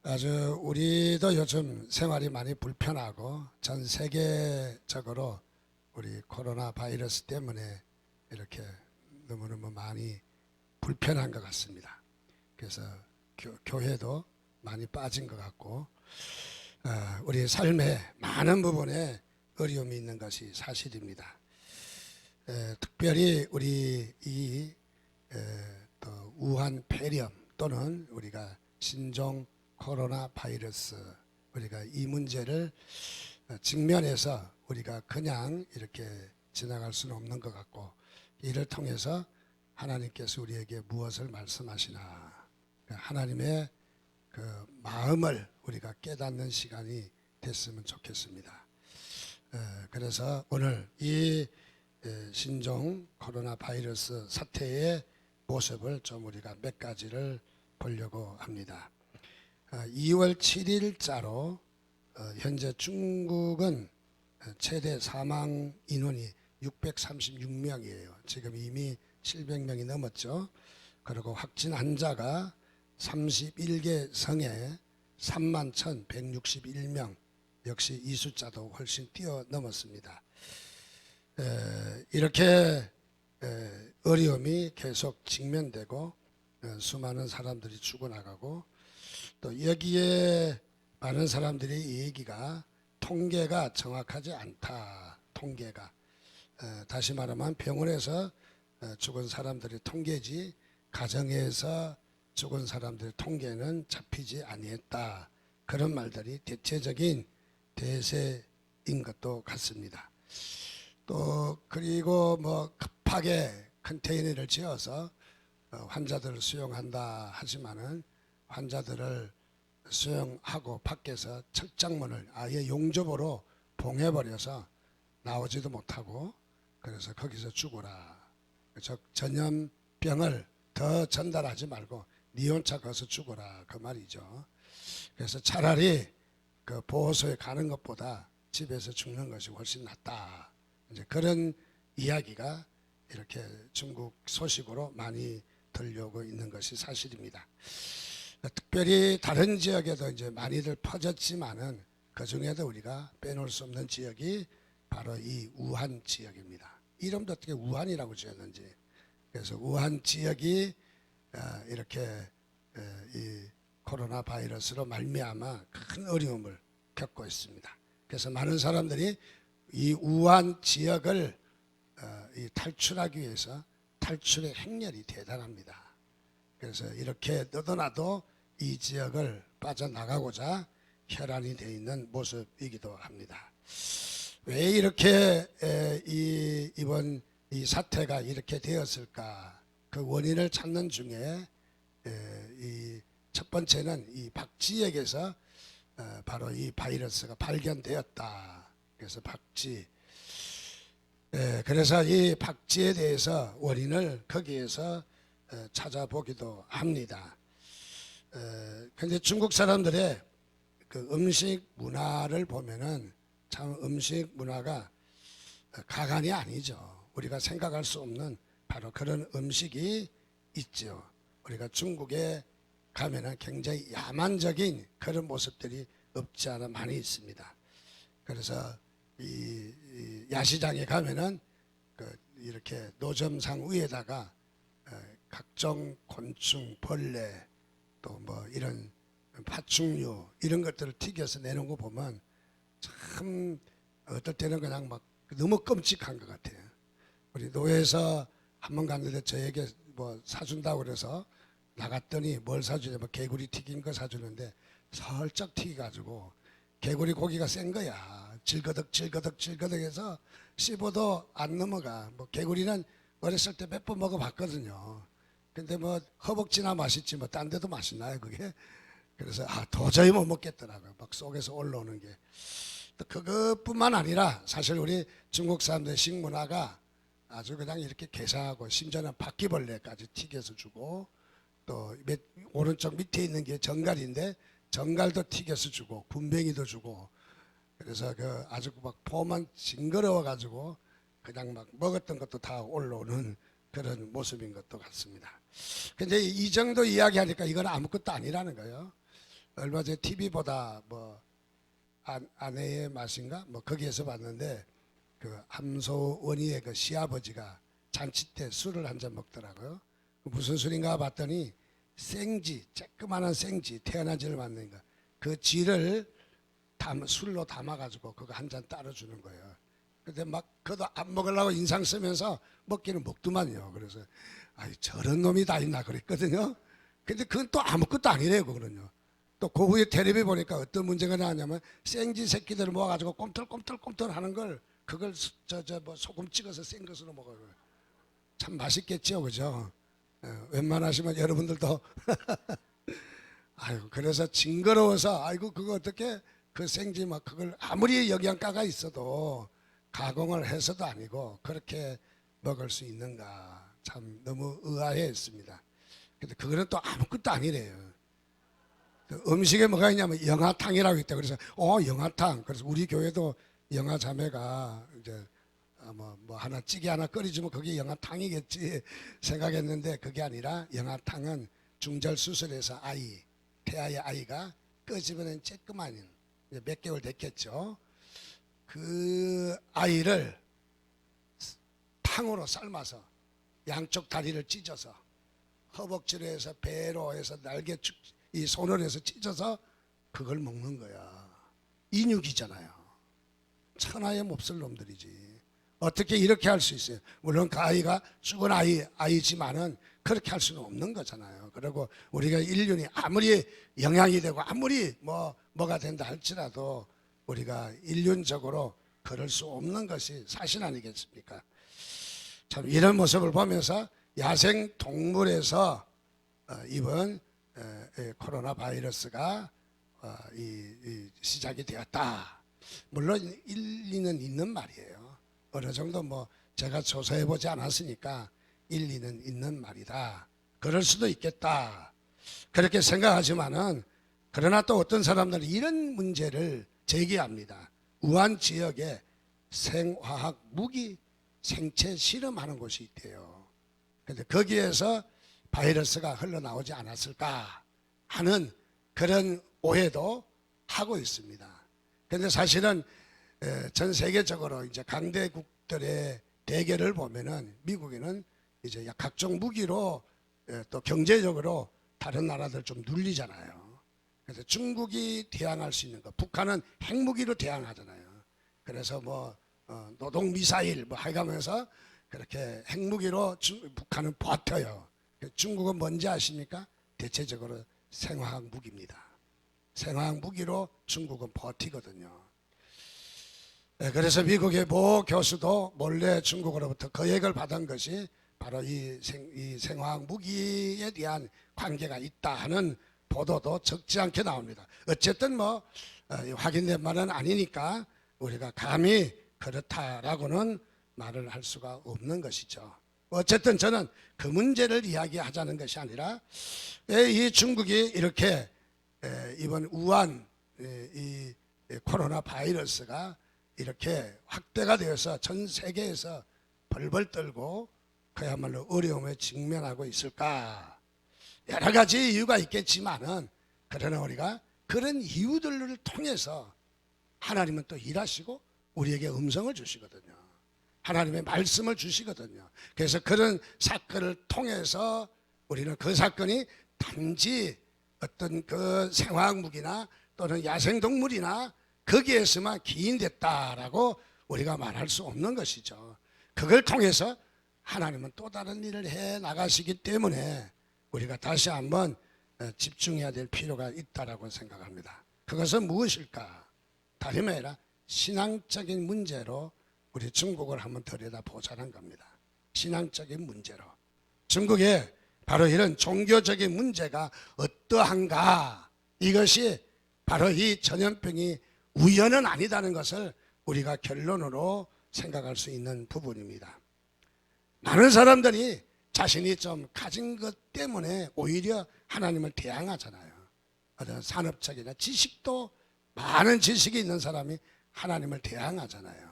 아주 우리도 요즘 생활이 많이 불편하고 전 세계적으로 우리 코로나 바이러스 때문에 이렇게 너무너무 많이 불편한 것 같습니다. 그래서 교회도 많이 빠진 것 같고 우리 삶의 많은 부분에 어려움이 있는 것이 사실입니다. 특별히 우리 또 우한 폐렴 또는 우리가 신종 코로나 바이러스, 우리가 이 문제를 직면해서 우리가 그냥 이렇게 지나갈 수는 없는 것 같고, 이를 통해서 하나님께서 우리에게 무엇을 말씀하시나, 하나님의 그 마음을 우리가 깨닫는 시간이 됐으면 좋겠습니다. 그래서 오늘 이 신종 코로나 바이러스 사태의 모습을 좀 우리가 몇 가지를 보려고 합니다. 2월 7일자로 현재 중국은 최대 사망 인원이 636명이에요. 지금 이미 700명이 넘었죠. 그리고 확진 환자가 31개 성에 31,161명, 역시 이 숫자도 훨씬 뛰어넘었습니다. 이렇게 어려움이 계속 직면되고 수많은 사람들이 죽어나가고, 또 여기에 많은 사람들의 얘기가 통계가 정확하지 않다. 통계가 다시 말하면 병원에서 죽은 사람들의 통계지 가정에서 죽은 사람들의 통계는 잡히지 아니했다. 그런 말들이 대체적인 대세인 것도 같습니다. 또 그리고 뭐 급하게 컨테이너를 지어서 환자들을 수용한다 하지만은 환자들을 수용하고 밖에서 철장문을 아예 용접으로 봉해버려서 나오지도 못하고, 그래서 거기서 죽어라. 즉 전염병을 더 전달하지 말고 니 혼자 거기서 죽어라, 그 말이죠. 그래서 차라리 그 보호소에 가는 것보다 집에서 죽는 것이 훨씬 낫다. 이제 그런 이야기가 이렇게 중국 소식으로 많이 들려오고 있는 것이 사실입니다. 특별히 다른 지역에도 이제 많이들 퍼졌지만은 그 중에도 우리가 빼놓을 수 없는 지역이 바로 이 우한 지역입니다. 이름도 어떻게 우한이라고 지었는지. 그래서 우한 지역이 이렇게 이 코로나 바이러스로 말미암아 큰 어려움을 겪고 있습니다. 그래서 많은 사람들이 이 우한 지역을 탈출하기 위해서 탈출의 행렬이 대단합니다. 그래서 이렇게 너도나도 이 지역을 빠져나가고자 혈안이 되어 있는 모습이기도 합니다. 왜 이렇게 이번 이 사태가 이렇게 되었을까? 그 원인을 찾는 중에 이 첫 번째는 이 박쥐에게서 바로 이 바이러스가 발견되었다. 그래서 박쥐. 그래서 이 박쥐에 대해서 원인을 거기에서 찾아보기도 합니다. 근데 중국 사람들의 그 음식 문화를 보면은 참 음식 문화가 가관이 아니죠. 우리가 생각할 수 없는 바로 그런 음식이 있죠. 우리가 중국에 가면은 굉장히 야만적인 그런 모습들이 없지 않아 많이 있습니다. 그래서 이 야시장에 가면은 이렇게 노점상 위에다가 각종 곤충, 벌레, 또 뭐 이런 파충류 이런 것들을 튀겨서 내놓은 거 보면 참 어떨 때는 그냥 막 너무 끔찍한 것 같아요. 우리 노예에서 한 번 갔는데 저에게 뭐 사준다고 그래서 나갔더니 뭘 사주냐, 뭐 개구리 튀긴 거 사주는데 살짝 튀겨가지고 개구리 고기가 센 거야. 질거덕 해서 씹어도 안 넘어가. 뭐 개구리는 어렸을 때 몇 번 먹어봤거든요. 근데 뭐 허벅지나 맛있지 뭐 딴 데도 맛있나요 그게? 그래서 도저히 못 먹겠더라고요. 막 속에서 올라오는 게. 또 그것뿐만 아니라 사실 우리 중국 사람들의 식문화가 아주 그냥 이렇게 개사하고, 심지어는 바퀴벌레까지 튀겨서 주고, 또 오른쪽 밑에 있는 게 정갈인데 정갈도 튀겨서 주고 군뱅이도 주고, 그래서 그 아주 막 포만 징그러워 가지고 그냥 막 먹었던 것도 다 올라오는 그런 모습인 것도 같습니다. 근데 이 정도 이야기하니까 이건 아무것도 아니라는 거예요. 얼마 전에 TV보다 뭐 아내의 맛인가 뭐 거기에서 봤는데 그 함소원이의 그 시아버지가 잔치 때 술을 한 잔 먹더라고요. 무슨 술인가 봤더니 생쥐, 쬐끄만한 생쥐, 태어나지를 않는가 그 쥐를 술로 담아가지고 그거 한 잔 따라 주는 거예요. 근데 막 그도 안 먹으려고 인상 쓰면서 먹기는 먹더만요. 그래서 아이 저런 놈이 다 있나 그랬거든요. 근데 그건 또 아무것도 아니래요. 그거는요. 또 그 후에 텔레비 보니까 어떤 문제가 나왔냐면 생쥐 새끼들을 모아가지고 꼼틀꼼틀꼼틀 하는 걸 그걸 뭐 소금 찍어서 생 것으로 먹어요. 참 맛있겠죠, 그죠? 웬만하시면 여러분들도 아이고 그래서 징그러워서 아이고 그거 어떻게 그 생쥐 막 그걸 아무리 영양가가 있어도 가공을 해서도 아니고 그렇게 먹을 수 있는가 참 너무 의아해했습니다. 근데 그거는 또 아무것도 아니래요. 음식에 뭐가 있냐면 영화탕이라고 있다. 그래서 영화탕. 그래서 우리 교회도 영화 자매가 이제 뭐 하나 찌개 하나 끓여주면 그게 영화탕이겠지 생각했는데 그게 아니라 영화탕은 중절 수술해서 태아의 아이가 끄집어낸 쬐끄만 몇 개월 됐겠죠. 그 아이를 탕으로 삶아서 양쪽 다리를 찢어서 허벅지로 해서 배로 해서 날개 이 손을 해서 찢어서 그걸 먹는 거야. 인육이잖아요. 천하에 몹쓸 놈들이지. 어떻게 이렇게 할 수 있어요? 물론 그 아이가 죽은 아이지만은 그렇게 할 수는 없는 거잖아요. 그리고 우리가 인륜이 아무리 영향이 되고 아무리 뭐가 된다 할지라도 우리가 인륜적으로 그럴 수 없는 것이 사실 아니겠습니까? 참 이런 모습을 보면서 야생 동물에서 이번 코로나 바이러스가 시작이 되었다. 물론 일리는 있는 말이에요. 어느 정도 제가 조사해 보지 않았으니까 일리는 있는 말이다. 그럴 수도 있겠다. 그렇게 생각하지만은 그러나 또 어떤 사람들은 이런 문제를 제기합니다. 우한 지역에 생화학 무기 생체 실험하는 곳이 있대요. 그런데 거기에서 바이러스가 흘러나오지 않았을까 하는 그런 오해도 하고 있습니다. 그런데 사실은 전 세계적으로 이제 강대국들의 대결을 보면은 미국에는 이제 각종 무기로 또 경제적으로 다른 나라들 좀 눌리잖아요. 그래서 중국이 대항할 수 있는 거, 북한은 핵무기로 대항하잖아요. 그래서 노동 미사일 해가면서 그렇게 핵무기로 북한은 버텨요. 중국은 뭔지 아십니까? 대체적으로 생화학 무기입니다. 생화학 무기로 중국은 버티거든요. 그래서 미국의 모 교수도 몰래 중국으로부터 거액을 받은 것이 바로 이 생화학 무기에 대한 관계가 있다 하는 보도도 적지 않게 나옵니다. 어쨌든 확인된 말은 아니니까 우리가 감히 그렇다라고는 말을 할 수가 없는 것이죠. 어쨌든 저는 그 문제를 이야기하자는 것이 아니라 왜 이 중국이 이렇게 이번 우한 이 코로나 바이러스가 이렇게 확대가 되어서 전 세계에서 벌벌 떨고 그야말로 어려움에 직면하고 있을까? 여러 가지 이유가 있겠지만은 그러나 우리가 그런 이유들을 통해서 하나님은 또 일하시고 우리에게 음성을 주시거든요. 하나님의 말씀을 주시거든요. 그래서 그런 사건을 통해서 우리는 그 사건이 단지 어떤 그 생화학 무기나 또는 야생동물이나 거기에서만 기인됐다라고 우리가 말할 수 없는 것이죠. 그걸 통해서 하나님은 또 다른 일을 해 나가시기 때문에 우리가 다시 한번 집중해야 될 필요가 있다라고 생각합니다. 그것은 무엇일까? 다름이 아니라 신앙적인 문제로 우리 중국을 한번 들여다보자는 겁니다. 신앙적인 문제로. 중국에 바로 이런 종교적인 문제가 어떠한가, 이것이 바로 이 전염병이 우연은 아니다는 것을 우리가 결론으로 생각할 수 있는 부분입니다. 많은 사람들이 자신이 좀 가진 것 때문에 오히려 하나님을 대항하잖아요. 어떤 산업적이나 지식도 많은 지식이 있는 사람이 하나님을 대항하잖아요.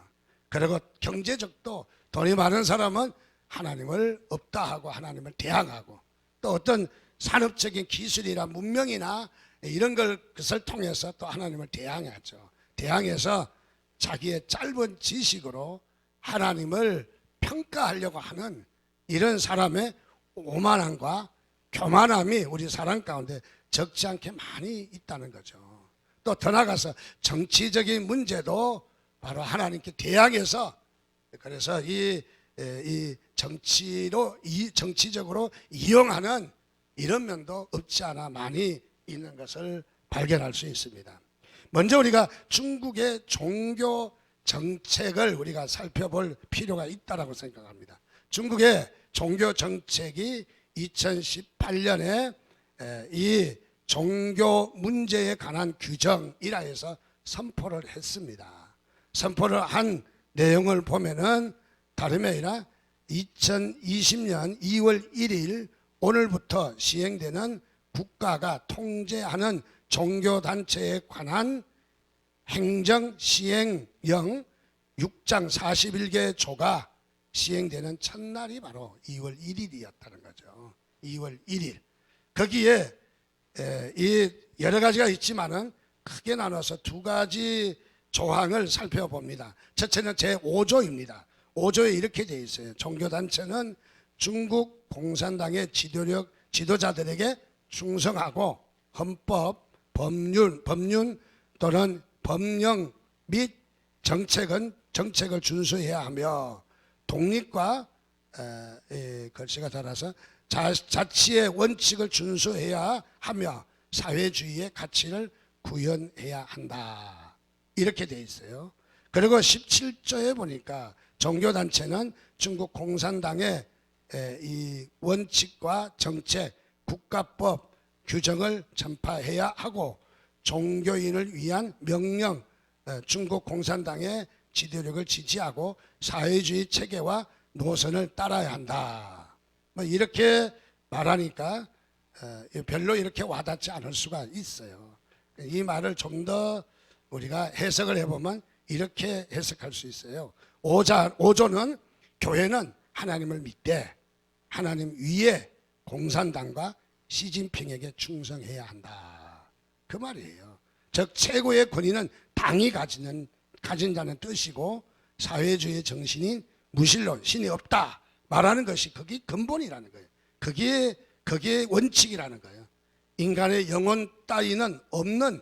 그리고 경제적도 돈이 많은 사람은 하나님을 없다 하고 하나님을 대항하고, 또 어떤 산업적인 기술이나 문명이나 이런 것을 통해서 또 하나님을 대항하죠. 대항해서 자기의 짧은 지식으로 하나님을 평가하려고 하는 이런 사람의 오만함과 교만함이 우리 사람 가운데 적지 않게 많이 있다는 거죠. 또 더 나아가서 정치적인 문제도 바로 하나님께 대항해서, 그래서 이 정치적으로 이용하는 이런 면도 없지 않아 많이 있는 것을 발견할 수 있습니다. 먼저 우리가 중국의 종교 정책을 우리가 살펴볼 필요가 있다고 생각합니다. 중국의 종교 정책이 2018년에 이 종교 문제에 관한 규정이라 해서 선포를 했습니다. 선포를 한 내용을 보면은 다름이 아니라 2020년 2월 1일 오늘부터 시행되는 국가가 통제하는 종교단체에 관한 행정시행령 6장 41개 조가 시행되는 첫날이 바로 2월 1일이었다는 거죠. 2월 1일. 거기에 이 여러 가지가 있지만은 크게 나눠서 두 가지 조항을 살펴봅니다. 첫째는 제5조입니다. 5조에 이렇게 되어 있어요. 종교단체는 중국 공산당의 지도자들에게 충성하고 헌법, 법률 또는 법령 및 정책을 준수해야 하며 독립과 글씨가 달아서 자치의 원칙을 준수해야 하며 사회주의의 가치를 구현해야 한다. 이렇게 돼 있어요. 그리고 17조에 보니까 종교단체는 중국 공산당의 이 원칙과 정책, 국가법, 규정을 전파해야 하고 종교인을 위한 명령, 중국 공산당의 지도력을 지지하고 사회주의 체계와 노선을 따라야 한다. 뭐 이렇게 말하니까 별로 이렇게 와닿지 않을 수가 있어요. 이 말을 좀 더 우리가 해석을 해보면 이렇게 해석할 수 있어요. 5조는 교회는 하나님을 믿되 하나님 위에 공산당과 시진핑에게 충성해야 한다. 그 말이에요. 즉 최고의 권위는 당이 가진다는 뜻이고 사회주의 정신인 무신론, 신이 없다 말하는 것이 그게 근본이라는 거예요. 그게 원칙이라는 거예요. 인간의 영혼 따위는 없는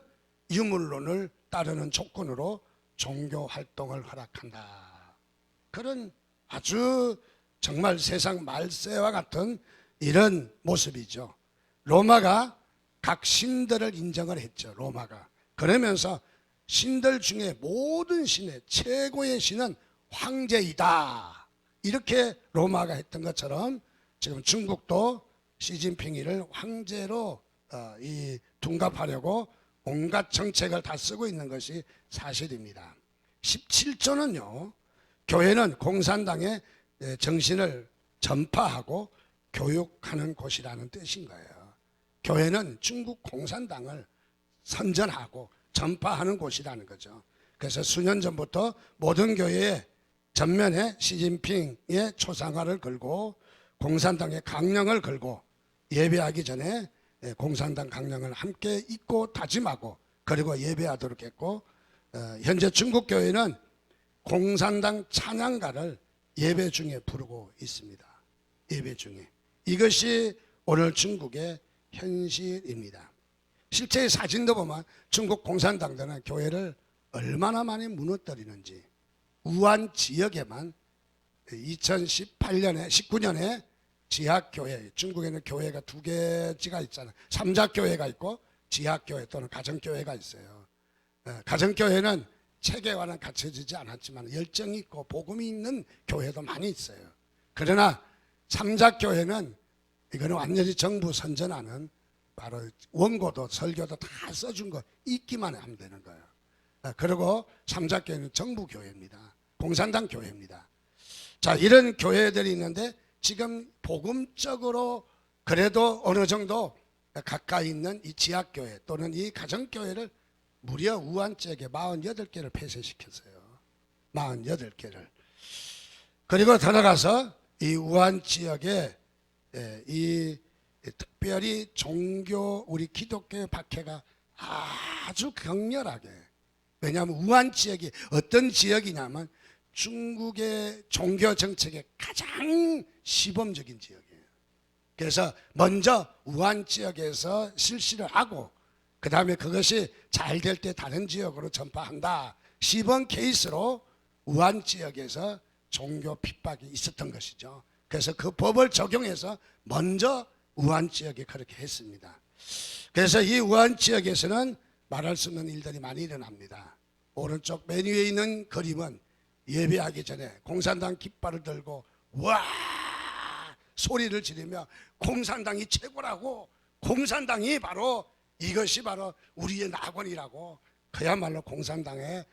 유물론을 따르는 조건으로 종교 활동을 허락한다. 그런 아주 정말 세상 말세와 같은 이런 모습이죠. 로마가 각 신들을 인정을 했죠. 로마가. 그러면서 신들 중에 모든 신의 최고의 신은 황제이다. 이렇게 로마가 했던 것처럼 지금 중국도 시진핑이를 황제로 둔갑하려고 온갖 정책을 다 쓰고 있는 것이 사실입니다. 17조는요. 교회는 공산당의 정신을 전파하고 교육하는 곳이라는 뜻인 거예요. 교회는 중국 공산당을 선전하고 전파하는 곳이라는 거죠. 그래서 수년 전부터 모든 교회의 전면에 시진핑의 초상화를 걸고 공산당의 강령을 걸고 예배하기 전에 공산당 강령을 함께 읽고 다짐하고 그리고 예배하도록 했고, 현재 중국 교회는 공산당 찬양가를 예배 중에 부르고 있습니다. 예배 중에. 이것이 오늘 중국의 현실입니다. 실제 사진도 보면 중국 공산당들은 교회를 얼마나 많이 무너뜨리는지, 우한 지역에만 2018년에 19년에 지하교회, 중국에는 교회가 두 개지가 있잖아요. 삼자교회가 있고 지하교회 또는 가정교회가 있어요. 가정교회는 체계와는 갖춰지지 않았지만 열정이 있고 복음이 있는 교회도 많이 있어요. 그러나 삼자교회는 이거는 완전히 정부 선전하는 바로 원고도 설교도 다 써준 거 읽기만 하면 되는 거예요. 그리고 삼자교회는 정부교회입니다. 공산당 교회입니다. 자, 이런 교회들이 있는데 지금 복음적으로 그래도 어느 정도 가까이 있는 이 지하교회 또는 이 가정교회를 무려 우한 지역에 48개를 폐쇄시켰어요. 48개를. 그리고 더 나가서 이 우한 지역에 이 특별히 종교 우리 기독교의 박해가 아주 격렬하게, 왜냐하면 우한 지역이 어떤 지역이냐면 중국의 종교 정책의 가장 시범적인 지역이에요. 그래서 먼저 우한 지역에서 실시를 하고 그 다음에 그것이 잘 될 때 다른 지역으로 전파한다. 시범 케이스로 우한 지역에서 종교 핍박이 있었던 것이죠. 그래서 그 법을 적용해서 먼저 우한 지역에 그렇게 했습니다. 그래서 이 우한 지역에서는 말할 수 없는 일들이 많이 일어납니다. 오른쪽 맨 위에 있는 그림은 예배하기 전에 공산당 깃발을 들고 와 소리를 지르며 공산당이 최고라고, 공산당이 바로 이것이 바로 우리의 낙원이라고 그야말로 공산당에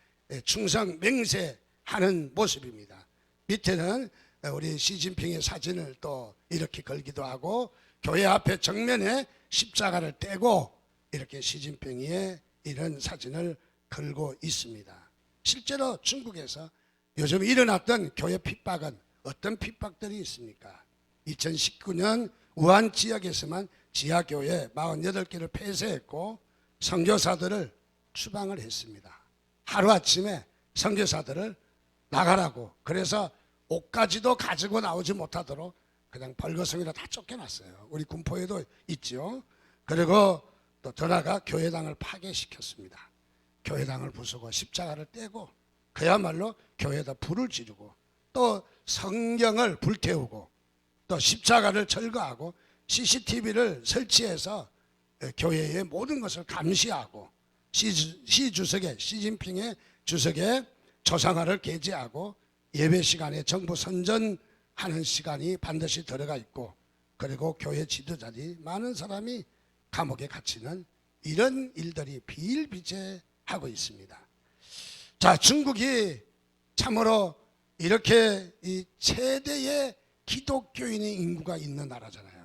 충성 맹세하는 모습입니다. 밑에는 우리 시진핑의 사진을 또 이렇게 걸기도 하고 교회 앞에 정면에 십자가를 떼고 이렇게 시진핑의 이런 사진을 걸고 있습니다. 실제로 중국에서 요즘 일어났던 교회 핍박은 어떤 핍박들이 있습니까? 2019년 우한 지역에서만 지하교회 48개를 폐쇄했고 선교사들을 추방을 했습니다. 하루아침에 선교사들을 나가라고, 그래서 옷까지도 가지고 나오지 못하도록 그냥 벌거숭이로 다 쫓겨났어요. 우리 군포에도 있죠. 그리고 또 더 나아가 교회당을 파괴시켰습니다. 교회당을 부수고 십자가를 떼고 그야말로 교회에다 불을 지르고 또 성경을 불태우고 또 십자가를 철거하고 CCTV를 설치해서 교회의 모든 것을 감시하고 시주석의 시진핑의 주석의 조상화를 게재하고 예배 시간에 정부 선전하는 시간이 반드시 들어가 있고, 그리고 교회 지도자들이 많은 사람이 감옥에 갇히는 이런 일들이 비일비재하고 있습니다. 자, 중국이 참으로 이렇게 이 최대의 기독교인의 인구가 있는 나라잖아요.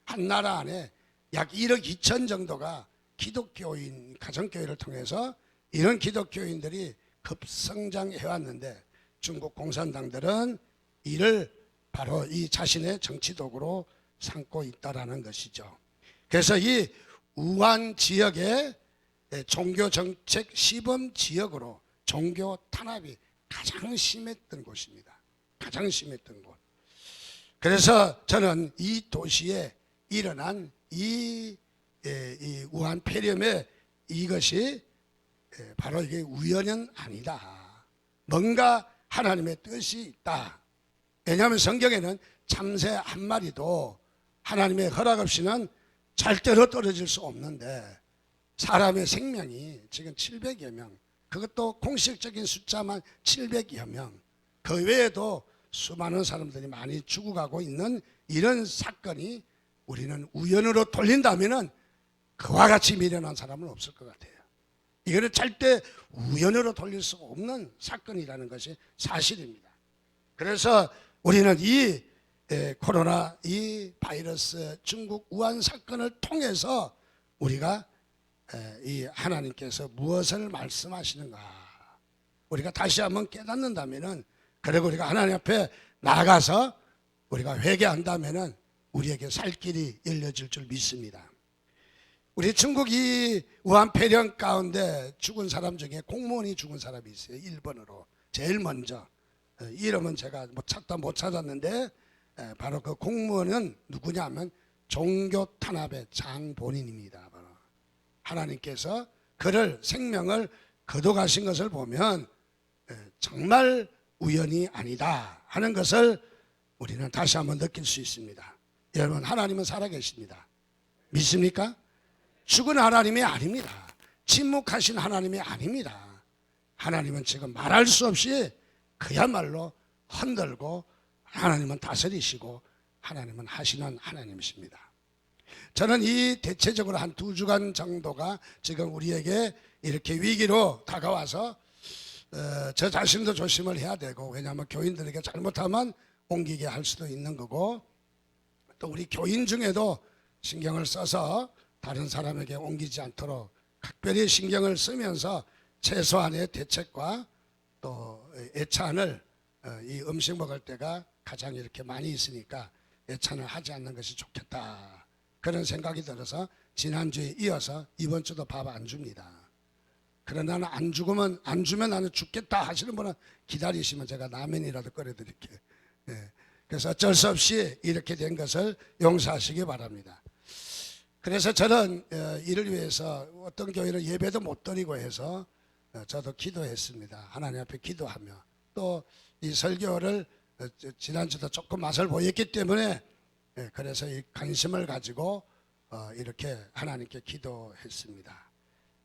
한 나라 안에 약 1억 2천 정도가 기독교인, 가정교회를 통해서 이런 기독교인들이 급성장해 왔는데 중국 공산당들은 이를 바로 이 자신의 정치 도구로 삼고 있다라는 것이죠. 그래서 이 우한 지역의 종교 정책 시범 지역으로 종교 탄압이 가장 심했던 곳입니다. 가장 심했던 곳. 그래서 저는 이 도시에 일어난 이 우한 폐렴의 이것이 바로 이게 우연은 아니다. 뭔가 하나님의 뜻이 있다. 왜냐하면 성경에는 참새 한 마리도 하나님의 허락 없이는 절대로 떨어질 수 없는데 사람의 생명이 지금 700여 명, 그것도 공식적인 숫자만 700여 명, 그 외에도 수많은 사람들이 많이 죽어가고 있는 이런 사건이 우리는 우연으로 돌린다면은 그와 같이 미련한 사람은 없을 것 같아요. 이거는 절대 우연으로 돌릴 수 없는 사건이라는 것이 사실입니다. 그래서 우리는 이 코로나 이 바이러스 중국 우한 사건을 통해서 우리가 이 하나님께서 무엇을 말씀하시는가 우리가 다시 한번 깨닫는다면은, 그리고 우리가 하나님 앞에 나가서 우리가 회개한다면은 우리에게 살 길이 열려질 줄 믿습니다. 우리 중국이 우한 폐렴 가운데 죽은 사람 중에 공무원이 죽은 사람이 있어요. 1번으로 제일 먼저. 이름은 제가 못 찾았는데 바로 그 공무원은 누구냐면 종교 탄압의 장본인입니다. 바로 하나님께서 그를 생명을 거둬가신 것을 보면 정말 우연이 아니다 하는 것을 우리는 다시 한번 느낄 수 있습니다. 여러분, 하나님은 살아계십니다. 믿습니까? 죽은 하나님이 아닙니다. 침묵하신 하나님이 아닙니다. 하나님은 지금 말할 수 없이 그야말로 흔들고 하나님은 다스리시고 하나님은 하시는 하나님이십니다. 저는 이 대체적으로 한 2주간 정도가 지금 우리에게 이렇게 위기로 다가와서 저 자신도 조심을 해야 되고, 왜냐하면 교인들에게 잘못하면 옮기게 할 수도 있는 거고, 또 우리 교인 중에도 신경을 써서 다른 사람에게 옮기지 않도록 각별히 신경을 쓰면서 최소한의 대책과 또 예찬을 이 음식 먹을 때가 가장 이렇게 많이 있으니까 예찬을 하지 않는 것이 좋겠다 그런 생각이 들어서 지난주에 이어서 이번 주도 밥 안 줍니다. 그러나 나는 안 주면 나는 죽겠다 하시는 분은 기다리시면 제가 라면이라도 끓여드릴게요. 예. 그래서 어쩔 수 없이 이렇게 된 것을 용서하시기 바랍니다. 그래서 저는 이를 위해서 어떤 교회는 예배도 못 드리고 해서 저도 기도했습니다. 하나님 앞에 기도하며 또 이 설교를 지난주도 조금 맛을 보였기 때문에 그래서 이 관심을 가지고 이렇게 하나님께 기도했습니다.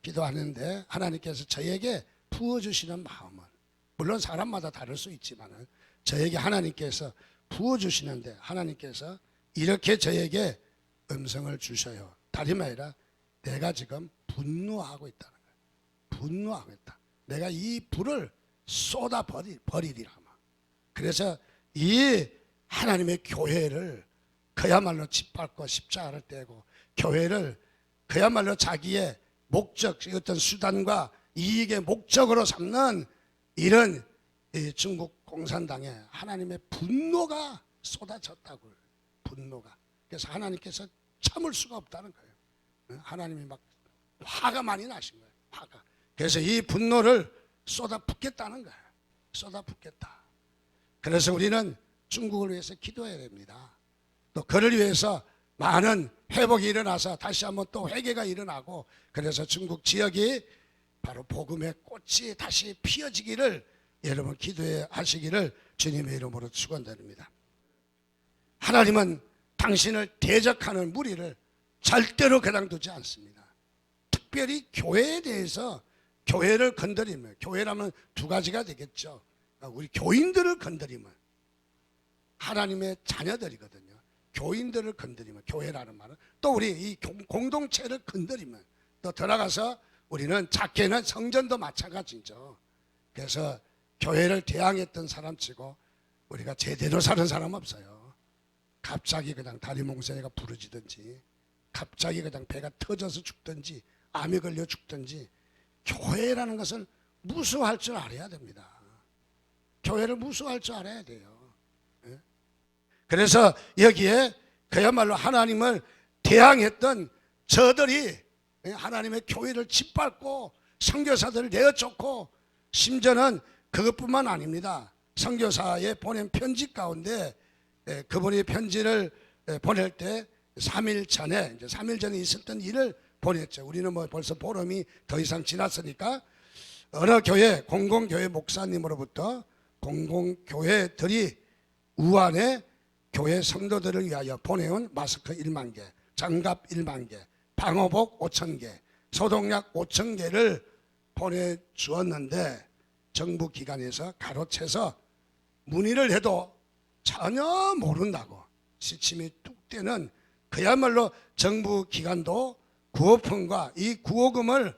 기도하는데 하나님께서 저에게 부어주시는 마음은 물론 사람마다 다를 수 있지만 저에게 하나님께서 부어주시는데 하나님께서 이렇게 저에게 음성을 주셔요. 다름 아니라 내가 지금 분노하고 있다는 거예요. 분노하고 있다. 내가 이 불을 쏟아 버리리라. 그래서 이 하나님의 교회를 그야말로 짓밟고 십자가를 떼고 교회를 그야말로 자기의 목적, 어떤 수단과 이익의 목적으로 삼는 이런 중국 공산당에 하나님의 분노가 쏟아졌다고요. 분노가. 그래서 하나님께서 참을 수가 없다는 거예요. 하나님이 막 화가 많이 나신 거예요. 화가. 그래서 이 분노를 쏟아붓겠다는 거예요. 쏟아붓겠다. 그래서 우리는 중국을 위해서 기도해야 됩니다. 또 그를 위해서 많은 회복이 일어나서 다시 한번 또 회개가 일어나고 그래서 중국 지역이 바로 복음의 꽃이 다시 피어지기를 여러분 기도하시기를 주님의 이름으로 축원드립니다. 하나님은 당신을 대적하는 무리를 절대로 그냥 두지 않습니다. 특별히 교회에 대해서 교회를 건드리면 교회라면 두 가지가 되겠죠. 우리 교인들을 건드리면 하나님의 자녀들이거든요. 교인들을 건드리면 교회라는 말은 또 우리 이 공동체를 건드리면 또 들어가서 우리는 작게는 성전도 마찬가지죠. 그래서 교회를 대항했던 사람치고 우리가 제대로 사는 사람 없어요. 갑자기 그냥 다리 몽둥이가 부러지든지 갑자기 그냥 배가 터져서 죽든지 암에 걸려 죽든지 교회라는 것을 무수할 줄 알아야 됩니다. 교회를 무수할 줄 알아야 돼요. 그래서 여기에 그야말로 하나님을 대항했던 저들이 하나님의 교회를 짓밟고 선교사들을 내어쫓고 심지어는 그것뿐만 아닙니다. 선교사에 보낸 편지 가운데 그분이 편지를 보낼 때 3일 전에 있었던 일을 보냈죠. 우리는 뭐 벌써 보름이 더 이상 지났으니까 어느 교회 공공교회 목사님으로부터 공공교회들이 우한에 교회 성도들을 위하여 보내온 마스크 1만 개, 장갑 1만 개, 방호복 5천 개, 소독약 5천 개를 보내주었는데 정부 기관에서 가로채서 문의를 해도 전혀 모른다고 시침이 뚝 떼는 그야말로 정부 기관도 구호품과 이 구호금을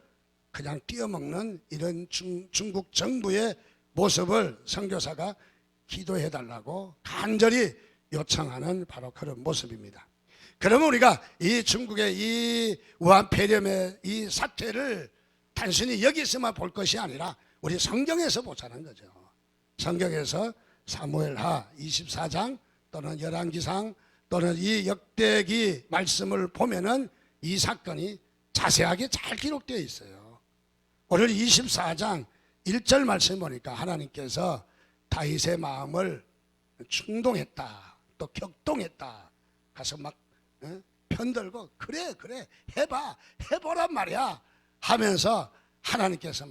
그냥 띄어먹는 이런 중국 정부의 모습을 선교사가 기도해달라고 간절히 요청하는 바로 그런 모습입니다. 그러면 우리가 이 중국의 이 우한 폐렴의 이 사태를 단순히 여기서만 볼 것이 아니라 우리 성경에서 보자는 거죠. 성경에서 사무엘하 24장 또는 열왕기상 또는 이 역대기 말씀을 보면은 이 사건이 자세하게 잘 기록되어 있어요. 오늘 24장 1절 말씀 보니까 하나님께서 다윗의 마음을 충동했다 또 격동했다 가서 막 편들고 그래 해보란 말이야 하면서 하나님께서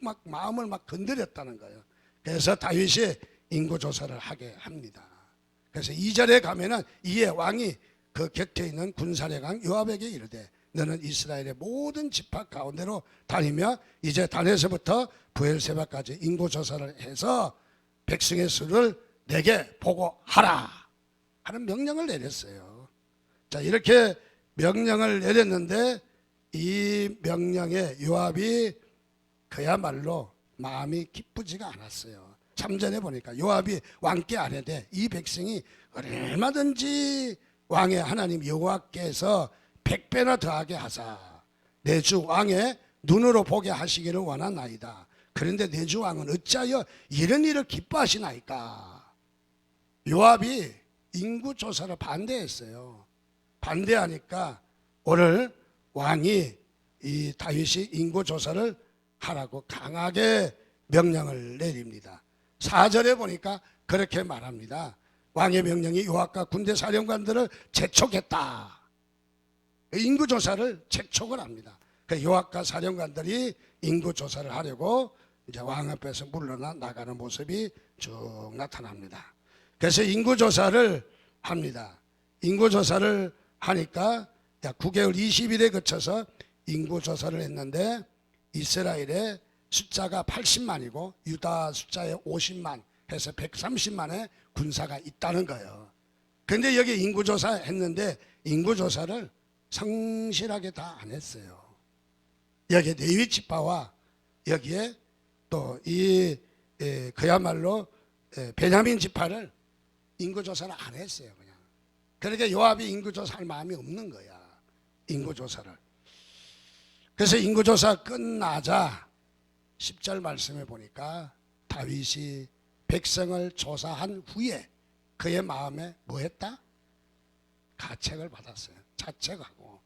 막 마음을 막 건드렸다는 거예요. 그래서 다윗이 인구조사를 하게 합니다. 그래서 2절에 가면은 이에 왕이 그 곁에 있는 군사령관 요압에게 이르되 너는 이스라엘의 모든 지파 가운데로 다니며 이제 단에서부터 부엘세바까지 인구조사를 해서 백성의 수를 내게 보고하라 하는 명령을 내렸어요. 자, 이렇게 명령을 내렸는데 이 명령에 요압이 그야말로 마음이 기쁘지가 않았어요. 3절에 보니까 요압이 왕께 아뢰되 이 백성이 얼마든지 왕의 하나님 여호와께서 100배나 더하게 하사 내 주 왕의 눈으로 보게 하시기를 원하나이다. 그런데 내 주 왕은 어찌하여 이런 일을 기뻐하시나이까? 요압이 인구조사를 반대했어요. 반대하니까 오늘 왕이 이 다윗이 인구 조사를 하라고 강하게 명령을 내립니다. 4절에 보니까 그렇게 말합니다. 왕의 명령이 요압과 군대 사령관들을 재촉했다. 인구 조사를 재촉을 합니다. 요압과 사령관들이 인구 조사를 하려고 이제 왕 앞에서 물러나 나가는 모습이 쭉 나타납니다. 그래서 인구 조사를 합니다. 인구 조사를 하니까 약 9개월 20일에 거쳐서 인구 조사를 했는데 이스라엘의 숫자가 80만이고 유다 숫자에 50만 해서 130만의 군사가 있다는 거예요. 근데 여기 인구조사 했는데 인구조사를 성실하게 다 안 했어요. 여기에 레위 지파와 여기에 또 그야말로 베냐민 지파를 인구조사를 안 했어요. 그냥. 그러니까 요압이 인구조사할 마음이 없는 거야. 인구조사를. 그래서 인구조사 끝나자 10절 말씀에 보니까 다윗이 백성을 조사한 후에 그의 마음에 뭐 했다? 가책을 받았어요. 자책하고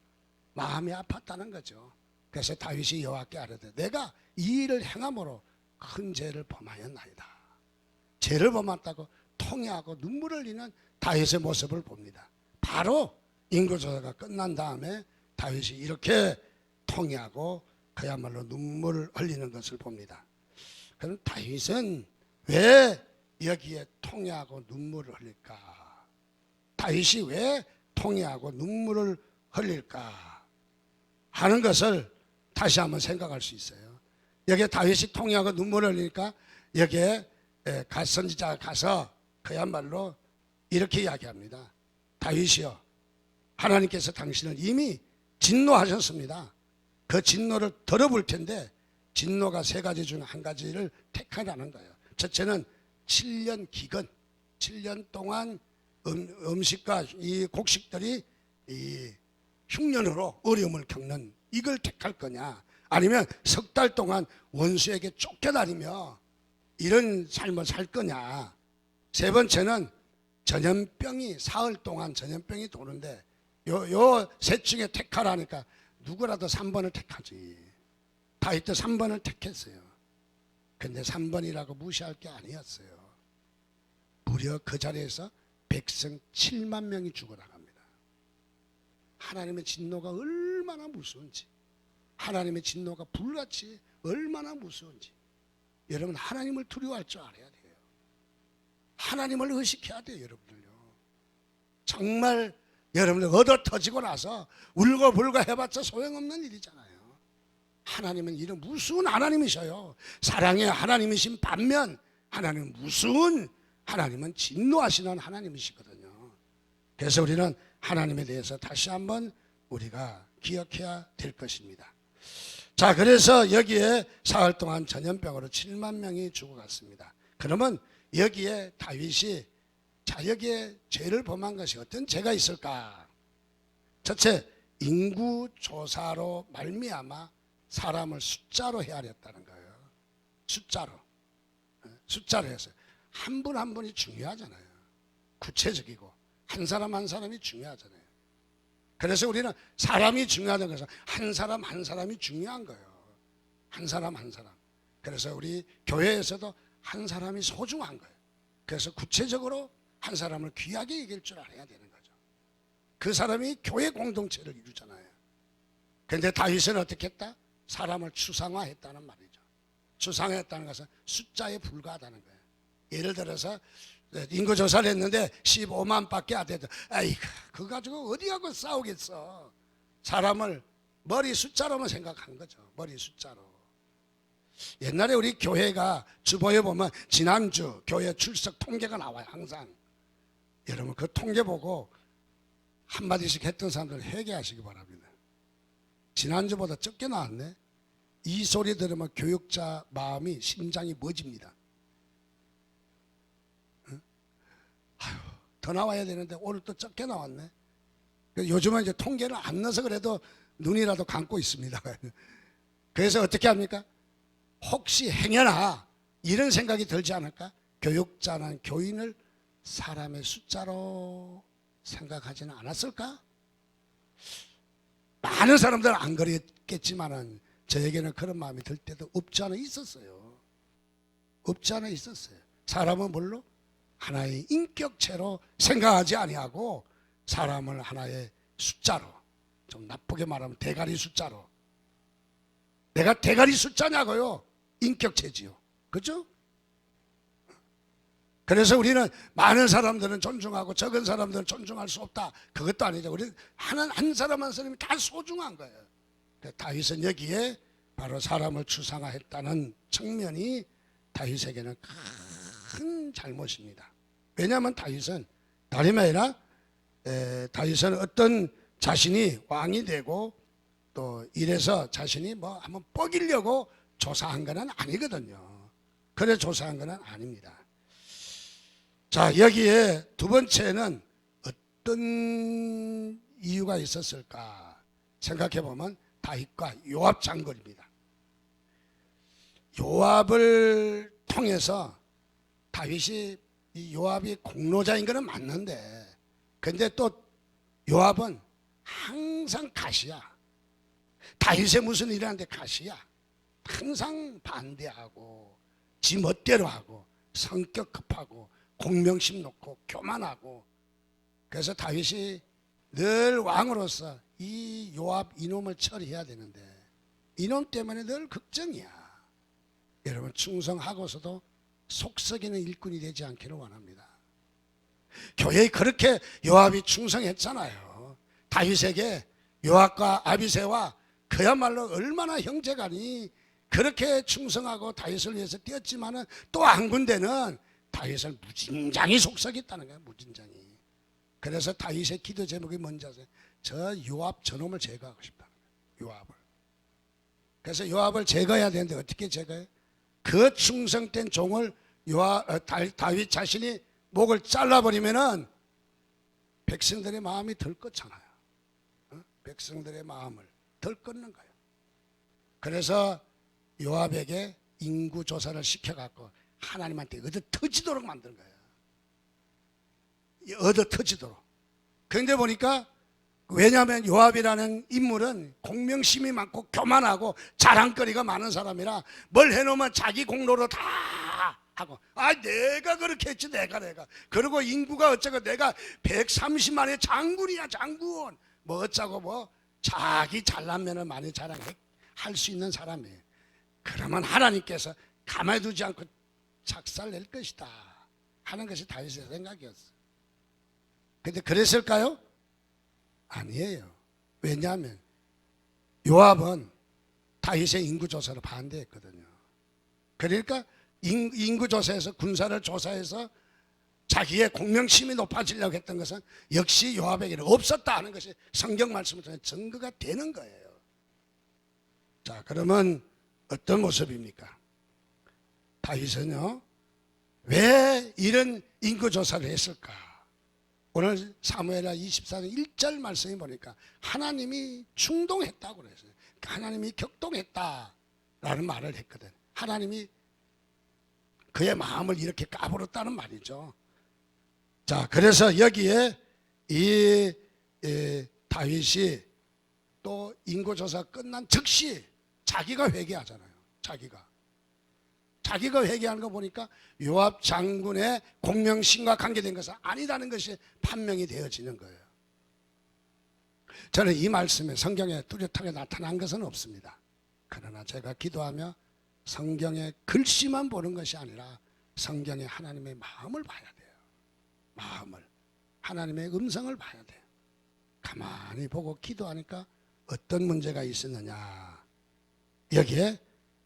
마음이 아팠다는 거죠. 그래서 다윗이 여호와께 아뢰되 내가 이 일을 행함으로 큰 죄를 범하였나이다. 죄를 범했다고 통회하고 눈물을 흘리는 다윗의 모습을 봅니다. 바로 인구조사가 끝난 다음에 다윗이 이렇게 통회하고 그야말로 눈물을 흘리는 것을 봅니다. 그럼 다윗은 왜 여기에 통회하고 눈물을 흘릴까? 다윗이 왜 통회하고 눈물을 흘릴까 하는 것을 다시 한번 생각할 수 있어요. 여기에 다윗이 통회하고 눈물을 흘리니까 여기에 선지자가 가서 그야말로 이렇게 이야기합니다. 다윗이여, 하나님께서 당신을 이미 진노하셨습니다. 그 진노를 덜어볼 텐데 진노가 세 가지 중 한 가지를 택하라는 거예요. 첫째는 7년 기근, 7년 동안 음식과 이 곡식들이 이 흉년으로 어려움을 겪는 이걸 택할 거냐, 아니면 석 달 동안 원수에게 쫓겨다니며 이런 삶을 살 거냐. 세 번째는 전염병이 사흘 동안 전염병이 도는데 요 셋 중에 택하라니까 누구라도 3번을 택하지. 다윗도 3번을 택했어요. 근데 3번이라고 무시할 게 아니었어요. 무려 그 자리에서 백성 7만 명이 죽어나갑니다. 하나님의 진노가 얼마나 무서운지, 하나님의 진노가 불같이 얼마나 무서운지 여러분 하나님을 두려워할 줄 알아야 돼요. 하나님을 의식해야 돼요. 여러분들요. 정말 여러분들 얻어 터지고 나서 울고불고 해봤자 소용없는 일이잖아요. 하나님은 이런 무서운 하나님이셔요. 사랑의 하나님이신 반면 하나님은 무서운, 하나님은 진노하시는 하나님이시거든요. 그래서 우리는 하나님에 대해서 다시 한번 우리가 기억해야 될 것입니다. 자, 그래서 여기에 사흘 동안 전염병으로 7만 명이 죽어갔습니다. 그러면 여기에 다윗이 자, 여기에 죄를 범한 것이 어떤 죄가 있을까? 첫째, 인구조사로 말미암아 사람을 숫자로 헤아렸다는 거예요. 숫자로 했어요. 한 분 한 분이 중요하잖아요. 구체적이고 한 사람 한 사람이 중요하잖아요. 그래서 우리는 사람이 중요하다는 것은 한 사람 한 사람이 중요한 거예요. 한 사람 한 사람. 그래서 우리 교회에서도 한 사람이 소중한 거예요. 그래서 구체적으로 한 사람을 귀하게 여길 줄 알아야 되는 거죠. 그 사람이 교회 공동체를 이루잖아요. 그런데 다윗은 어떻게 했다? 사람을 추상화했다는 말이죠. 추상화했다는 것은 숫자에 불과하다는 거예요. 예를 들어서 인구조사를 했는데 15만 밖에 안 돼도 아이고 그거 가지고 어디 가고 싸우겠어. 사람을 머리 숫자로만 생각한 거죠. 머리 숫자로. 옛날에 우리 교회가 주보에 보면 지난주 교회 출석 통계가 나와요. 항상. 여러분 그 통계 보고 한마디씩 했던 사람들 회개하시기 바랍니다. 지난주보다 적게 나왔네. 이 소리 들으면 교육자 마음이 심장이 멎습니다. 아휴, 더 나와야 되는데 오늘 또 적게 나왔네. 요즘은 이제 통계를 안 넣어서 그래도 눈이라도 감고 있습니다. 그래서 어떻게 합니까? 혹시 행여나 이런 생각이 들지 않을까? 교육자는 교인을 사람의 숫자로 생각하지는 않았을까? 많은 사람들은 안 그랬겠지만은 저에게는 그런 마음이 들 때도 없지 않아 있었어요. 없지 않아 있었어요. 사람은 뭘로? 하나의 인격체로 생각하지 아니하고 사람을 하나의 숫자로, 좀 나쁘게 말하면 대가리 숫자로. 내가 대가리 숫자냐고요? 인격체지요. 그죠? 그래서 우리는 많은 사람들은 존중하고 적은 사람들은 존중할 수 없다. 그것도 아니죠. 우리는 한 사람 한 사람이 다 소중한 거예요. 다윗은 여기에 바로 사람을 추상화했다는 측면이 다윗에게는 큰 잘못입니다. 왜냐하면 다윗은 다름이 아니라 다윗은 어떤 자신이 왕이 되고 또 이래서 자신이 뭐 한번 뻐기려고 조사한 건 아니거든요. 그래 조사한 건 아닙니다. 자, 여기에 두 번째는 어떤 이유가 있었을까 생각해 보면 다윗과 요압 장군입니다. 요압을 통해서 다윗이 이 요압이 공로자인 것은 맞는데, 근데 또 요압은 항상 가시야. 다윗의 무슨 일을 하는데 가시야. 항상 반대하고 지 멋대로 하고 성격 급하고 공명심 놓고 교만하고. 그래서 다윗이 늘 왕으로서 이 요압 이놈을 처리해야 되는데 이놈 때문에 늘 걱정이야. 여러분, 충성하고서도 속썩이는 일꾼이 되지 않기를 원합니다. 교회에 그렇게 요압이 충성했잖아요. 다윗에게 요압과 아비새와 그야말로 얼마나 형제간이 그렇게 충성하고 다윗을 위해서 뛰었지만은 또 한 군데는 다윗을 무진장이 속삭였다는 거예요. 무진장이. 그래서 다윗의 기도 제목이 뭔지 아세요? 저 요압 저놈을 제거하고 싶다는 거예요. 요압을. 그래서 요압을 제거해야 되는데 어떻게 제거해요? 그 충성된 종을 다윗 자신이 목을 잘라버리면은 백성들의 마음이 덜껐잖아요. 백성들의 마음을 덜껐는 거예요. 그래서 요압에게 인구조사를 시켜갖고 하나님한테 얻어 터지도록 만든 거예요. 얻어 터지도록. 그런데 보니까, 왜냐하면 요압이라는 인물은 공명심이 많고 교만하고 자랑거리가 많은 사람이라 뭘 해놓으면 자기 공로로 다 하고, 내가 그렇게 했지, 내가. 그리고 인구가 어쩌고 내가 130만의 장군이야, 장군. 뭐 어쩌고 뭐 자기 잘난 면을 많이 자랑할 수 있는 사람이에요. 그러면 하나님께서 가만히 두지 않고 작살낼 것이다 하는 것이 다윗의 생각이었어요. 근데 그랬을까요? 아니에요. 왜냐하면 요압은 다윗의 인구조사를 반대했거든요. 그러니까 인구조사에서, 군사를 조사해서 자기의 공명심이 높아지려고 했던 것은 역시 요압에게는 없었다 하는 것이 성경 말씀을 통해 증거가 되는 거예요. 자, 그러면 어떤 모습입니까? 다윗은요, 왜 이런 인구조사를 했을까? 오늘 사무엘하 24장 1절 말씀에 보니까 하나님이 충동했다고 그랬어요. 하나님이 격동했다라는 말을 했거든. 하나님이 그의 마음을 이렇게 까불었다는 말이죠. 자, 그래서 여기에 이 다윗이 또 인구조사 끝난 즉시 자기가 회개하잖아요. 자기가 회개하는 거 보니까 요압 장군의 공명심과 관계된 것은 아니라는 것이 판명이 되어지는 거예요. 저는 이 말씀에 성경에 뚜렷하게 나타난 것은 없습니다. 그러나 제가 기도하며 성경의 글씨만 보는 것이 아니라 성경에 하나님의 마음을 봐야 돼요. 마음을, 하나님의 음성을 봐야 돼요. 가만히 보고 기도하니까 어떤 문제가 있었느냐, 여기에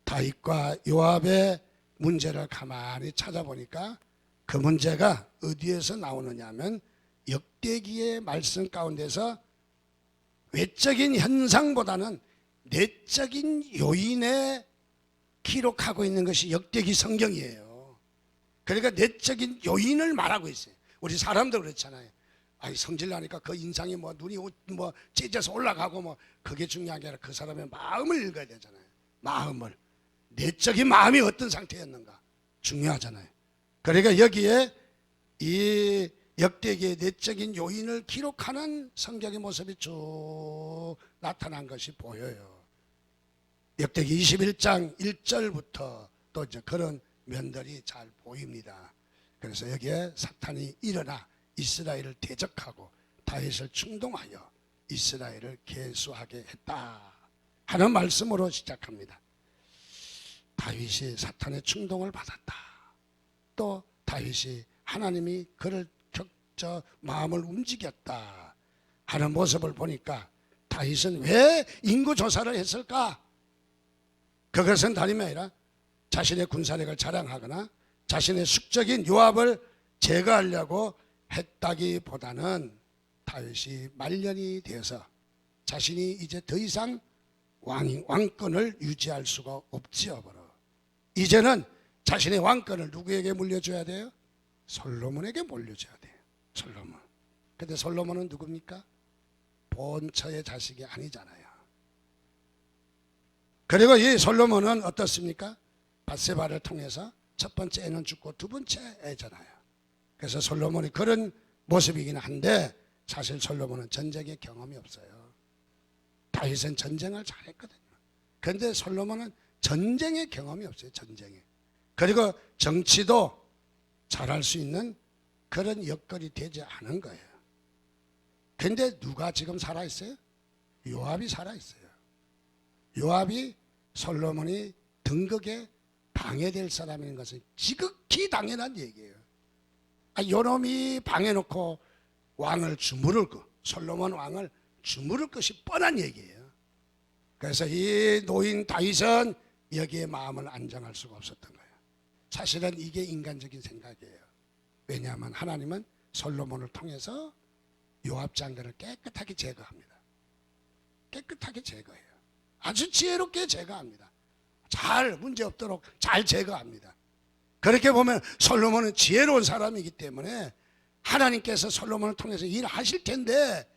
다윗과 요압의 문제를 가만히 찾아보니까 그 문제가 어디에서 나오느냐 하면 역대기의 말씀 가운데서 외적인 현상보다는 내적인 요인에 기록하고 있는 것이 역대기 성경이에요. 그러니까 내적인 요인을 말하고 있어요. 우리 사람들 그렇잖아요. 성질 나니까 그 인상이 뭐 눈이 뭐 찢어서 올라가고 뭐 그게 중요한 게 아니라 그 사람의 마음을 읽어야 되잖아요. 마음을, 내적인 마음이 어떤 상태였는가 중요하잖아요. 그러니까 여기에 이 역대기의 내적인 요인을 기록하는 성경의 모습이 쭉 나타난 것이 보여요. 역대기 21장 1절부터 또 이제 그런 면들이 잘 보입니다. 그래서 여기에 사탄이 일어나 이스라엘을 대적하고 다윗을 충동하여 이스라엘을 계수하게 했다 하는 말씀으로 시작합니다. 다윗이 사탄의 충동을 받았다. 또 다윗이 하나님이 그를 격저 마음을 움직였다 하는 모습을 보니까 다윗은 왜 인구조사를 했을까? 그것은 다름이 아니라 자신의 군사력을 자랑하거나 자신의 숙적인 요압을 제거하려고 했다기보다는 다윗이 말년이 되어서 자신이 이제 더 이상 왕권을 유지할 수가 없지요. 이제는 자신의 왕권을 누구에게 물려줘야 돼요? 솔로몬에게 물려줘야 돼요. 솔로몬. 근데 솔로몬은 누굽니까? 본처의 자식이 아니잖아요. 그리고 이 솔로몬은 어떻습니까? 밧세바를 통해서 첫 번째 애는 죽고 두 번째 애잖아요. 그래서 솔로몬이 그런 모습이긴 한데 사실 솔로몬은 전쟁의 경험이 없어요. 다윗은 전쟁을 잘했거든요. 그런데 솔로몬은 전쟁의 경험이 없어요. 전쟁에. 그리고 정치도 잘할 수 있는 그런 여건이 되지 않은 거예요. 그런데 누가 지금 살아있어요? 요압이 살아있어요. 요압이 솔로몬이 등극에 방해될 사람인 것은 지극히 당연한 얘기예요. 요놈이 방해놓고 왕을 주무를 거, 솔로몬 왕을 주무를 것이 뻔한 얘기예요. 그래서 이 노인 다윗은 여기에 마음을 안정할 수가 없었던 거예요. 사실은 이게 인간적인 생각이에요. 왜냐하면 하나님은 솔로몬을 통해서 요압 장군을 깨끗하게 제거합니다. 깨끗하게 제거해요. 아주 지혜롭게 제거합니다. 잘 문제없도록 잘 제거합니다. 그렇게 보면 솔로몬은 지혜로운 사람이기 때문에 하나님께서 솔로몬을 통해서 일하실 텐데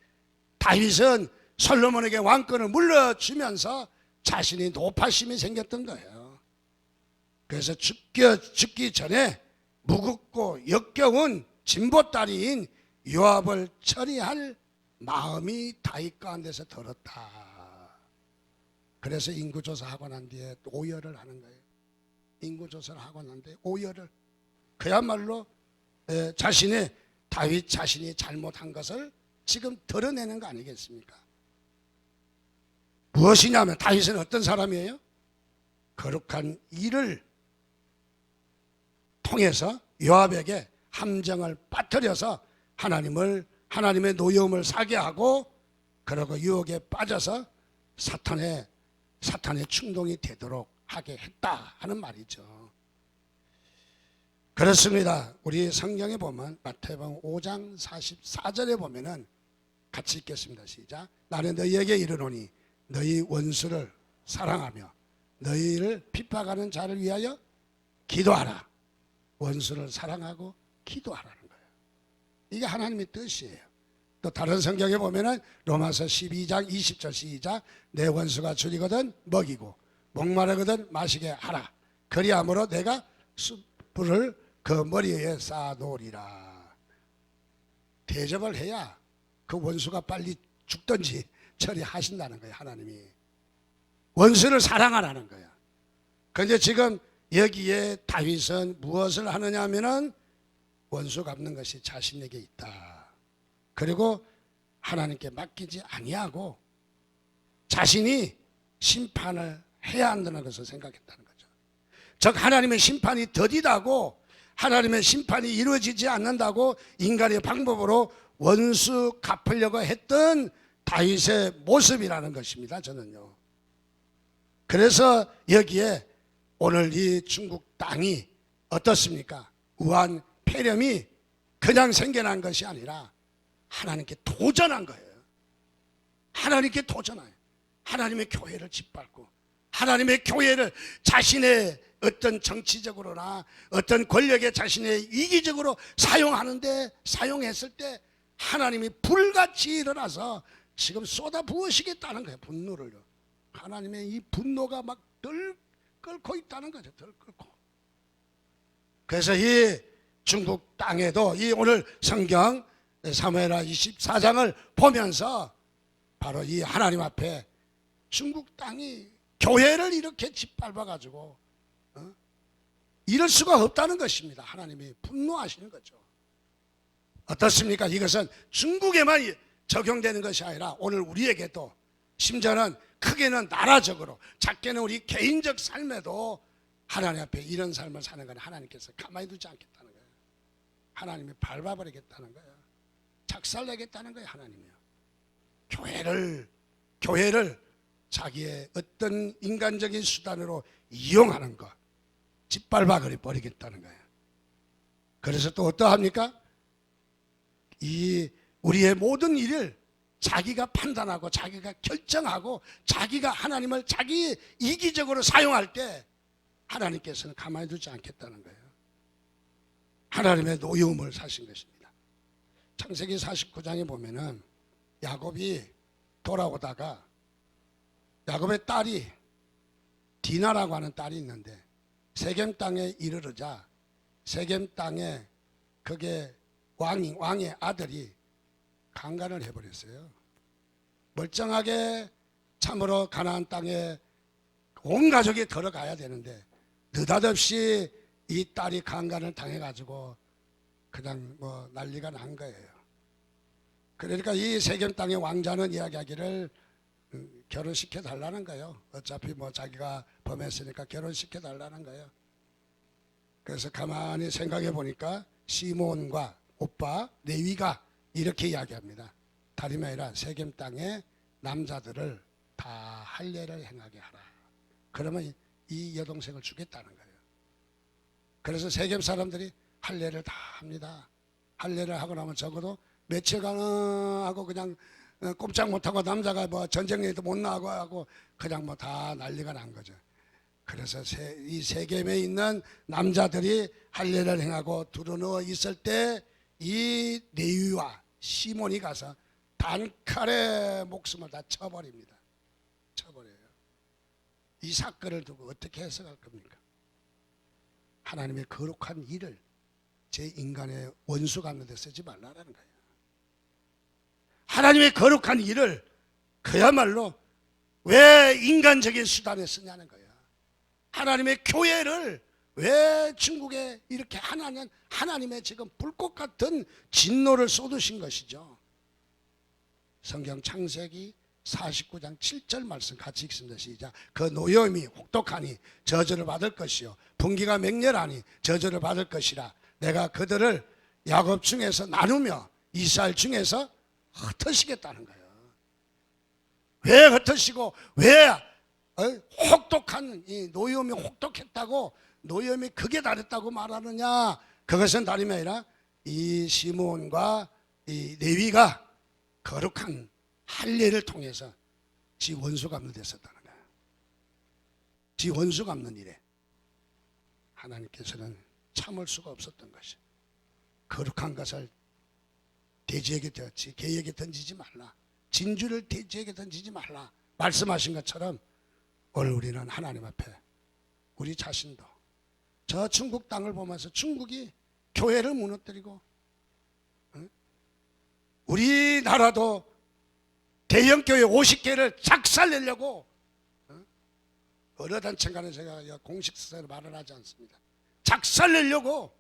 다윗은 솔로몬에게 왕권을 물려주면서 자신이 높아심이 생겼던 거예요. 그래서 죽기 전에 무겁고 역겨운 진보다리인 요압을 처리할 마음이 다윗 가운데서 들었다. 그래서 인구조사하고 난 뒤에 오열을 하는 거예요. 인구조사를 하고 난 뒤에 오열을. 그야말로 다윗 자신이 잘못한 것을 지금 드러내는 거 아니겠습니까? 무엇이냐면 다윗은 어떤 사람이에요? 거룩한 일을 통해서 요압에게 함정을 빠뜨려서 하나님의 노여움을 사게 하고 그러고 유혹에 빠져서 사탄의 충동이 되도록 하게 했다 하는 말이죠. 그렇습니다. 우리 성경에 보면 마태복음 5장 44절에 보면은 같이 읽겠습니다. 시작. 나는 너희에게 이르노니 너희 원수를 사랑하며 너희를 핍박하는 자를 위하여 기도하라. 원수를 사랑하고 기도하라는 거예요. 이게 하나님의 뜻이에요. 또 다른 성경에 보면은 로마서 12장 20절 시작. 내 원수가 줄이거든 먹이고 목마르거든 마시게 하라. 그리함으로 내가 숯불을 그 머리 위에 쌓아놓으리라. 대접을 해야 그 원수가 빨리 죽든지 처리하신다는 거예요. 하나님이 원수를 사랑하라는 거야. 그런데 지금 여기에 다윗은 무엇을 하느냐 하면은 원수 갚는 것이 자신에게 있다. 그리고 하나님께 맡기지 아니하고 자신이 심판을 해야 한다는 것을 생각했다는 거죠. 즉 하나님의 심판이 더디다고, 하나님의 심판이 이루어지지 않는다고 인간의 방법으로 원수 갚으려고 했던 다윗의 모습이라는 것입니다. 저는요. 그래서 여기에 오늘 이 중국 땅이 어떻습니까? 우한 폐렴이 그냥 생겨난 것이 아니라 하나님께 도전한 거예요. 하나님께 도전해요. 하나님의 교회를 짓밟고 하나님의 교회를 자신의 어떤 정치적으로나 어떤 권력에 자신의 이기적으로 사용했을 때 하나님이 불같이 일어나서 지금 쏟아 부으시겠다는 거예요. 분노를요. 하나님의 이 분노가 막 덜 끓고 있다는 거죠. 덜 끓고. 그래서 이 중국 땅에도 이 오늘 성경 사무엘하 24장을 보면서 바로 이 하나님 앞에 중국 땅이 교회를 이렇게 짓밟아 가지고 이럴 수가 없다는 것입니다. 하나님이 분노하시는 거죠. 어떻습니까? 이것은 중국에만 적용되는 것이 아니라 오늘 우리에게도, 심지어는 크게는 나라적으로, 작게는 우리 개인적 삶에도 하나님 앞에 이런 삶을 사는 건 하나님께서 가만히 두지 않겠다는 거예요. 하나님이 밟아버리겠다는 거예요. 작살내겠다는 거예요. 하나님이요. 교회를 자기의 어떤 인간적인 수단으로 이용하는 것, 짓밟아 버리겠다는 거예요. 그래서 또 어떠합니까? 이 우리의 모든 일을 자기가 판단하고 자기가 결정하고 자기가 하나님을 자기 이기적으로 사용할 때 하나님께서는 가만히 두지 않겠다는 거예요. 하나님의 노여움을 사신 것입니다. 창세기 49장에 보면은 야곱이 돌아오다가 야곱의 딸이 디나라고 하는 딸이 있는데 세겜 땅에 이르르자 세겜 땅에 그게 왕의 아들이 강간을 해버렸어요. 멀쩡하게 참으로 가나안 땅에 온 가족이 들어가야 되는데 느닷없이 이 딸이 강간을 당해가지고 그냥 뭐 난리가 난 거예요. 그러니까 이 세겜 땅의 왕자는 이야기하기를 결혼시켜 달라는 거예요. 어차피 뭐 자기가 범했으니까 결혼시켜 달라는 거예요. 그래서 가만히 생각해 보니까 시몬과 오빠 레위가 이렇게 이야기합니다. 다름이 아니라 세겜 땅의 남자들을 다 할례를 행하게 하라. 그러면 이 여동생을 주겠다는 거예요. 그래서 세겜 사람들이 할례를 다 합니다. 할례를 하고 나면 적어도 며칠간 하고 그냥 꼼짝 못하고 남자가 뭐 전쟁에도 못 나가고 하고 그냥 뭐 다 난리가 난 거죠. 그래서 이 세겜에 있는 남자들이 할례를 행하고 두루누워 있을 때 이 레위와 시몬이 가서 단칼에 목숨을 다 쳐버립니다. 쳐버려요. 이 사건을 두고 어떻게 해석할 겁니까? 하나님의 거룩한 일을 제 인간의 원수 갚는 데 쓰지 말라라는 거예요. 하나님의 거룩한 일을 그야말로 왜 인간적인 수단에 쓰냐는 거예요. 하나님의 교회를 왜 중국에 이렇게 하나는 하나님의 지금 불꽃 같은 진노를 쏟으신 것이죠. 성경 창세기 49장 7절 말씀 같이 읽습니다. 시작. 그 노여움이 혹독하니 저주를 받을 것이요 분기가 맹렬하니 저주를 받을 것이라. 내가 그들을 야곱 중에서 나누며 이스라엘 중에서 흩으시겠다는 거예요. 왜 흩으시고 왜 혹독한 이 노여움이 혹독했다고 노여움이 극에 달했다고 말하느냐? 그것은 다름이 아니라 이 시몬과 이 레위가 거룩한 할례를 통해서 지 원수 갚는 데 썼다는 거예요. 지 원수 갚는 일에 하나님께서는 참을 수가 없었던 것이 거룩한 것을 돼지에게 지 개에게 던지지 말라. 진주를 돼지에게 던지지 말라 말씀하신 것처럼 오늘 우리는 하나님 앞에 우리 자신도 저 중국 땅을 보면서 중국이 교회를 무너뜨리고 우리나라도 대형교회 50개를 작살내려고 어느 단체가는 제가 공식 스타일로 말을 하지 않습니다. 작살내려고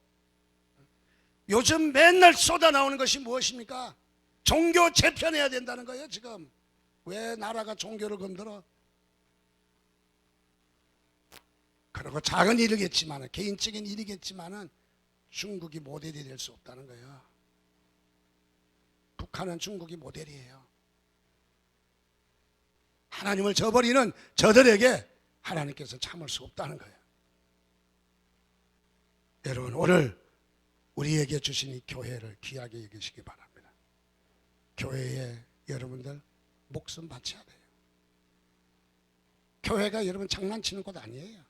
요즘 맨날 쏟아 나오는 것이 무엇입니까? 종교 재편해야 된다는 거예요. 지금 왜 나라가 종교를 건드려? 그리고 작은 일이겠지만 개인적인 일이겠지만 중국이 모델이 될 수 없다는 거예요. 북한은 중국이 모델이에요. 하나님을 저버리는 저들에게 하나님께서 참을 수 없다는 거예요. 여러분 오늘 우리에게 주신 이 교회를 귀하게 여기시기 바랍니다. 교회에 여러분들 목숨 바쳐야 돼요. 교회가 여러분 장난치는 곳 아니에요.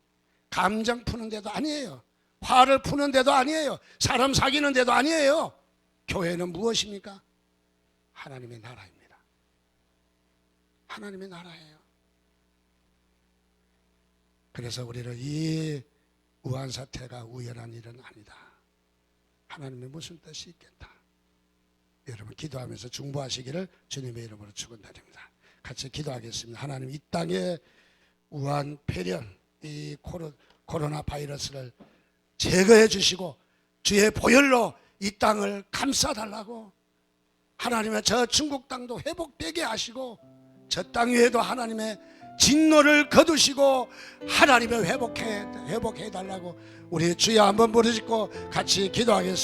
감정 푸는 데도 아니에요. 화를 푸는 데도 아니에요. 사람 사귀는 데도 아니에요. 교회는 무엇입니까? 하나님의 나라입니다. 하나님의 나라예요. 그래서 우리는 이 우한 사태가 우연한 일은 아니다. 하나님의 무슨 뜻이 있겠다. 여러분 기도하면서 중보하시기를 주님의 이름으로 축원드립니다. 같이 기도하겠습니다. 하나님, 이 땅에 우한 폐렴, 이 코로나 바이러스를 제거해 주시고 주의 보혈로 이 땅을 감싸달라고, 하나님의 저 중국 땅도 회복되게 하시고 저 땅 위에도 하나님의 진노를 거두시고 하나님의 회복해 달라고 우리 주여 한번 부르짖고 같이 기도하겠습니다.